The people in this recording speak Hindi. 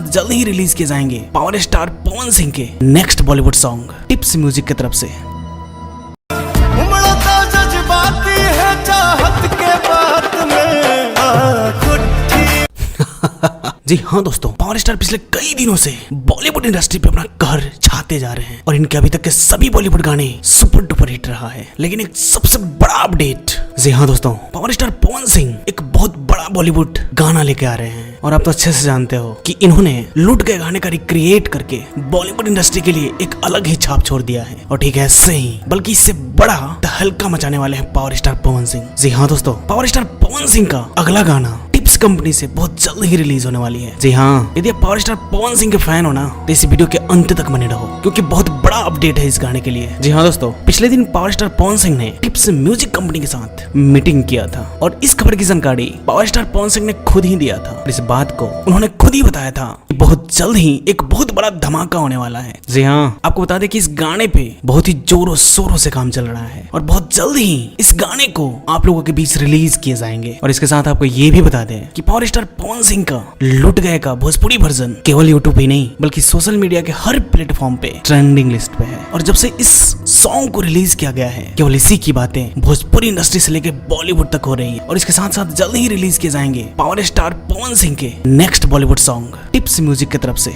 साथ जल्द ही रिलीज किए जाएंगे पावर स्टार पवन सिंह के next Bollywood song tips music की तरफ से। जी हाँ दोस्तों, पावर स्टार पिछले कई दिनों से बॉलीवुड इंडस्ट्री पे अपना कहर छाते जा रहे हैं और इनके अभी तक के सभी बॉलीवुड गाने सुपर डुपर हिट रहा है। लेकिन एक सबसे बड़ा अपडेट, जी हाँ दोस्तों, पावर स्टार पवन सिंह एक बहुत बड़ा बॉलीवुड गाना लेके आ रहे हैं और आप तो अच्छे से जानते हो कि इन्होंने लूट गए गाने का रिक्रिएट करके बॉलीवुड इंडस्ट्री के लिए एक अलग ही छाप छोड़ दिया है। और ठीक है, ऐसे ही बल्कि इससे बड़ा तहलका मचाने वाले हैं पावर स्टार पवन सिंह। जी हाँ दोस्तों, पावर स्टार पवन सिंह का अगला गाना टिप्स कंपनी से बहुत जल्द ही रिलीज होने वाली है। जी हाँ, यदि आप पावर स्टार पवन सिंह के फैन हो ना तो इस वीडियो के अंत तक बने रहो क्योंकि बहुत बड़ा अपडेट है इस गाने के लिए। जी हाँ दोस्तों, पिछले दिन पावर स्टार पवन सिंह ने टिप्स म्यूजिक कंपनी के साथ मीटिंग किया था और इस खबर की जानकारी पावर स्टार पवन सिंह ने खुद ही दिया था। इस बात को उन्होंने खुद ही बताया था कि बहुत जल्द ही एक बहुत बड़ा धमाका होने वाला है। जी हाँ, आपको बता दें कि इस गाने पे बहुत ही जोरों शोरों से काम चल रहा है और बहुत जल्द ही इस गाने को आप लोगों के बीच रिलीज किए जाएंगे। और इसके साथ आपको ये भी बता दें कि पावर स्टार पवन सिंह का लुट गए का भोजपुरी वर्जन केवल यूट्यूब ही नहीं बल्कि सोशल मीडिया के हर प्लेटफॉर्म पे ट्रेंडिंग लिस्ट पे है। और जब से इस सॉन्ग को रिलीज किया गया है केवल इसी की बातें भोजपुरी इंडस्ट्री से लेकर बॉलीवुड तक हो रही है। और इसके साथ साथ जल्द ही रिलीज किए जाएंगे पावर स्टार पवन सिंह के next Bollywood song tips music की तरफ से।